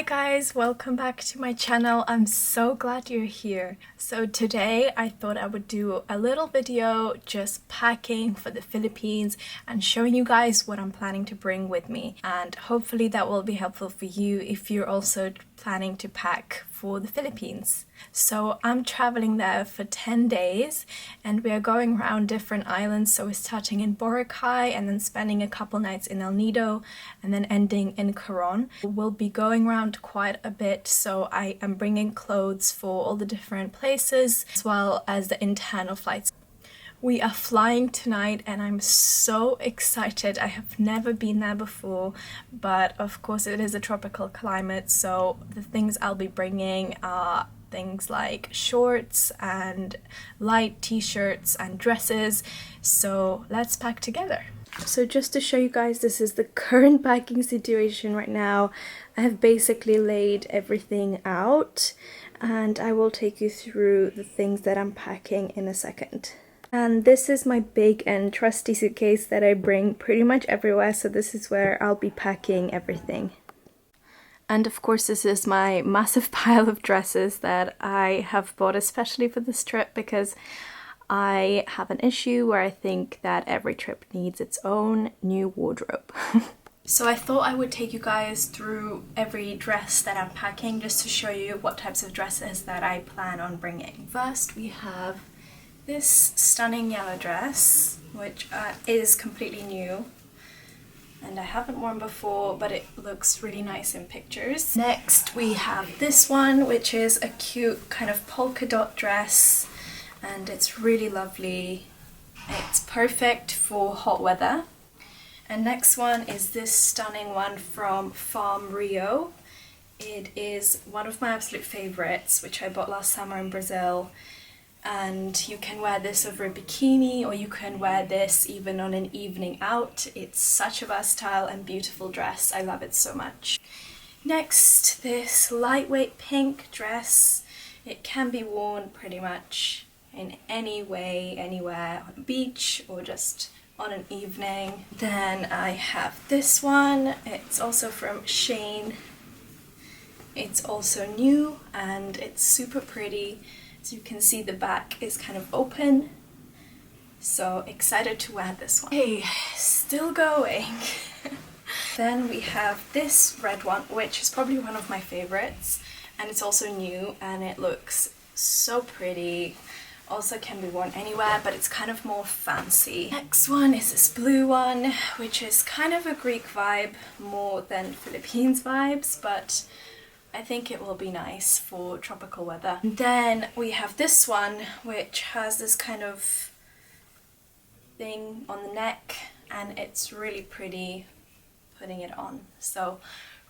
Hi guys, welcome back to my channel. I'm so glad you're here. So today I thought I would do a little video just packing for the Philippines and showing you guys what I'm planning to bring with me, and hopefully that will be helpful for you if you're also planning to pack for the Philippines. So I'm traveling there for 10 days and we are going around different islands. So we're starting in Boracay and then spending a couple nights in El Nido and then ending in Coron. We'll be going around quite a bit, so I am bringing clothes for all the different places as well as the internal flights. We are flying tonight and I'm so excited. I have never been there before, but of course it is a tropical climate, so the things I'll be bringing are things like shorts and light t-shirts and dresses. So let's pack together. So just to show you guys, this is the current packing situation right now. I have basically laid everything out and I will take you through the things that I'm packing in a second. And this is my big and trusty suitcase that I bring pretty much everywhere, so this is where I'll be packing everything. And of course this is my massive pile of dresses that I have bought especially for this trip, because I have an issue where I think that every trip needs its own new wardrobe. So I thought I would take you guys through every dress that I'm packing just to show you what types of dresses that I plan on bringing. First we have this stunning yellow dress, which is completely new and I haven't worn before, but it looks really nice in pictures. Next we have this one, which is a cute kind of polka dot dress and it's really lovely. It's perfect for hot weather. And next one is this stunning one from Farm Rio. It is one of my absolute favorites, which I bought last summer in Brazil. And you can wear this over a bikini, or you can wear this even on an evening out. It's such a versatile and beautiful dress. I love it so much. Next, this lightweight pink dress. It can be worn pretty much in any way, anywhere, on a beach or just on an evening. Then I have this one. It's also from Shein. It's also new and it's super pretty. As you can see, the back is kind of open, so excited to wear this one. Hey, still going. Then we have this red one, which is probably one of my favorites, and it's also new and it looks so pretty. Also can be worn anywhere, but it's kind of more fancy. Next one is this blue one, which is kind of a Greek vibe more than Philippines vibes, but I think it will be nice for tropical weather. And then we have this one, which has this kind of thing on the neck and it's really pretty putting it on. So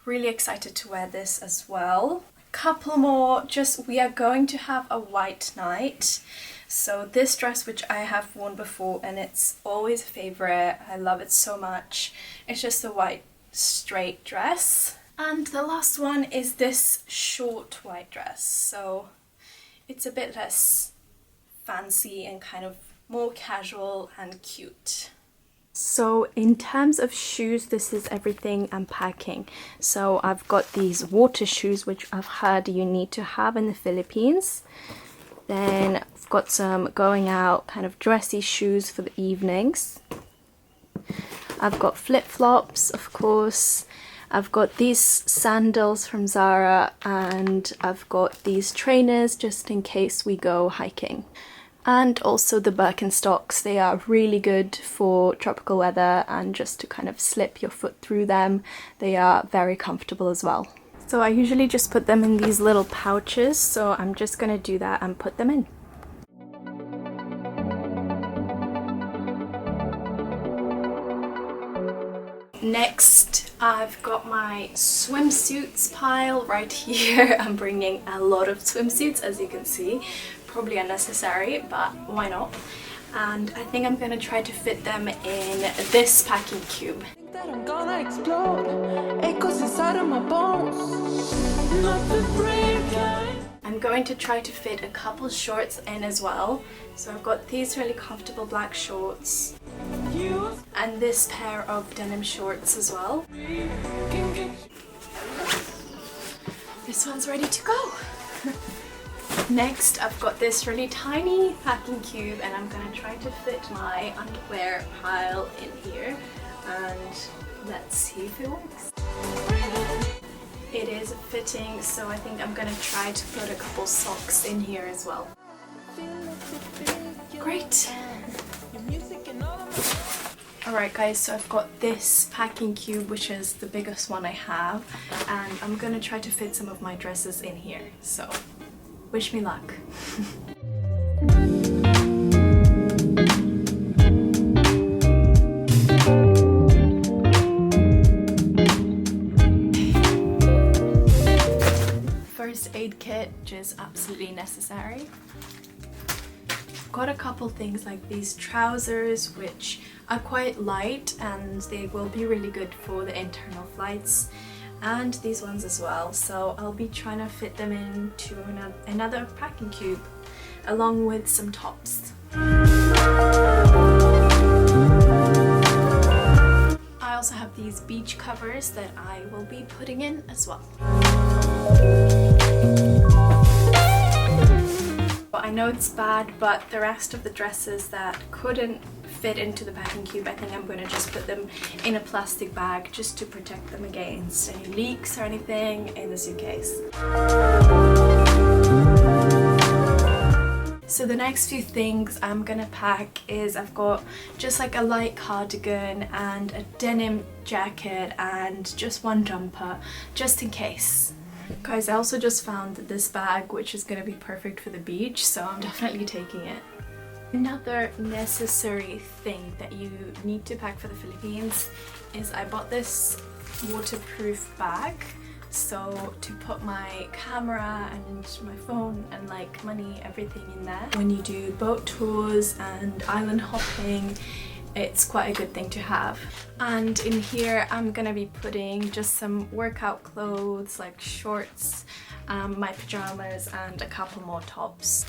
really excited to wear this as well. A couple more, we are going to have a white night. So this dress, which I have worn before and it's always a favorite, I love it so much. It's just a white straight dress. And the last one is this short white dress, so it's a bit less fancy and kind of more casual and cute. So in terms of shoes, this is everything I'm packing. So I've got these water shoes, which I've heard you need to have in the Philippines. Then I've got some going out kind of dressy shoes for the evenings. I've got flip-flops, of course. I've got these sandals from Zara and I've got these trainers just in case we go hiking. And also the Birkenstocks. They are really good for tropical weather and just to kind of slip your foot through them. They are very comfortable as well. So I usually just put them in these little pouches, so I'm just gonna do that and put them in. Next, I've got my swimsuits pile right here. I'm bringing a lot of swimsuits, as you can see. Probably unnecessary, but why not? And I think I'm gonna try to fit them in this packing cube. I'm gonna explode. Echoes inside of my bones. I'm going to try to fit a couple shorts in as well. So I've got these really comfortable black shorts and this pair of denim shorts as well. this one's ready to go. Next, I've got this really tiny packing cube and I'm gonna try to fit my underwear pile in here and let's see if it works. It is fitting, so I think I'm gonna try to put a couple socks in here as well. Great! Alright guys, so I've got this packing cube, which is the biggest one I have, and I'm gonna try to fit some of my dresses in here, so wish me luck. First aid kit, which is absolutely necessary. Got a couple things like these trousers, which are quite light and they will be really good for the internal flights, and these ones as well, so I'll be trying to fit them into another packing cube along with some tops. I also have these beach covers that I will be putting in as well. I know it's bad, but the rest of the dresses that couldn't fit into the packing cube, I think I'm going to just put them in a plastic bag just to protect them against any leaks or anything in the suitcase. So the next few things I'm gonna pack is I've got just like a light cardigan and a denim jacket and just one jumper just in case. Guys, I also just found this bag which is gonna be perfect for the beach, so I'm definitely taking it. Another necessary thing that you need to pack for the Philippines is I bought this waterproof bag, so to put my camera and my phone and like money, everything in there. When you do boat tours and island hopping, it's quite a good thing to have. And in here I'm gonna be putting just some workout clothes like shorts, my pajamas and a couple more tops.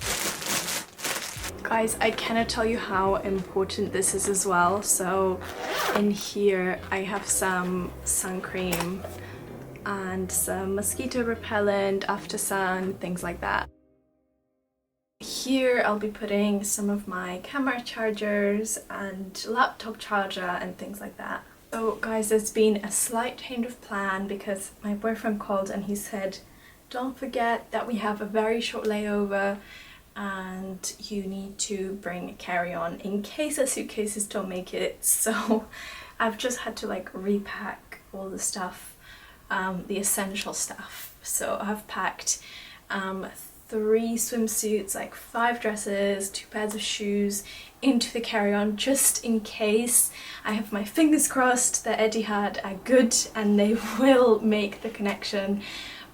Guys, I cannot tell you how important this is as well. So in here I have some sun cream and some mosquito repellent, after sun, things like that. Here I'll be putting some of my camera chargers and laptop charger and things like that. So guys, there's been a slight change of plan because my boyfriend called and he said, don't forget that we have a very short layover and you need to bring a carry-on in case the suitcases don't make it. So I've just had to like repack all the stuff, the essential stuff. So I've packed 3 swimsuits, like 5 dresses, 2 pairs of shoes into the carry-on just in case. I have my fingers crossed that Etihad are good and they will make the connection,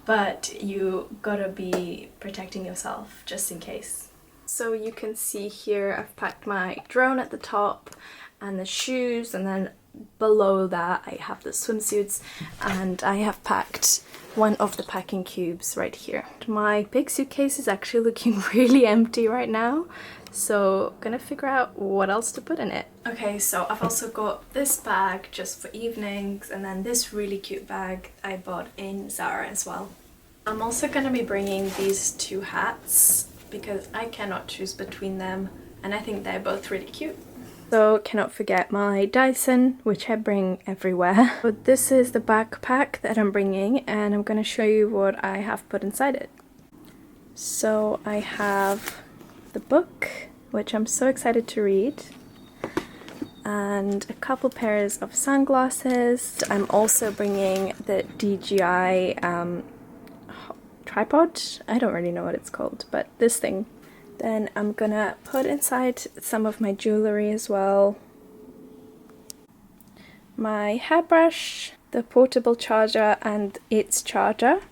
but you gotta be protecting yourself just in case. So you can see here I've packed my drone at the top and the shoes, and then below that I have the swimsuits, and I have packed one of the packing cubes right here. My big suitcase is actually looking really empty right now, so gonna figure out what else to put in it. Okay, so I've also got this bag just for evenings, and then this really cute bag I bought in Zara as well. I'm also gonna be bringing these 2 hats because I cannot choose between them and I think they're both really cute. So cannot forget my Dyson, which I bring everywhere. But this is the backpack that I'm bringing and I'm going to show you what I have put inside it. So I have the book, which I'm so excited to read, and a couple pairs of sunglasses. I'm also bringing the DJI tripod. I don't really know what it's called, but this thing. Then I'm gonna put inside some of my jewelry as well, my hairbrush, the portable charger and its charger.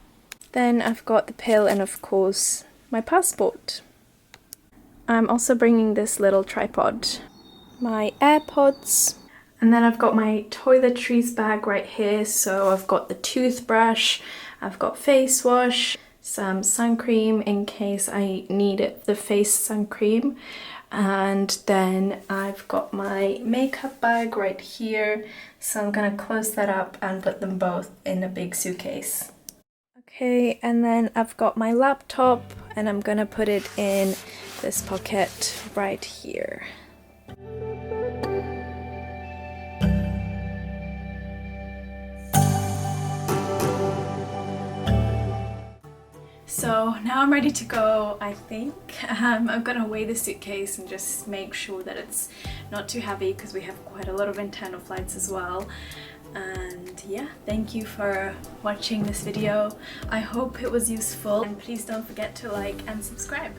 Then I've got the pill and of course my passport. I'm also bringing this little tripod, my AirPods, and then I've got my toiletries bag right here. So I've got the toothbrush, I've got face wash, some sun cream in case I need it, the face sun cream, and then I've got my makeup bag right here, so I'm gonna close that up and put them both in a big suitcase. Okay, and then I've got my laptop and I'm gonna put it in this pocket right here. So now I'm ready to go, I think. I'm gonna weigh the suitcase and just make sure that it's not too heavy because we have quite a lot of internal flights as well. And yeah, thank you for watching this video. I hope it was useful, and please don't forget to like and subscribe.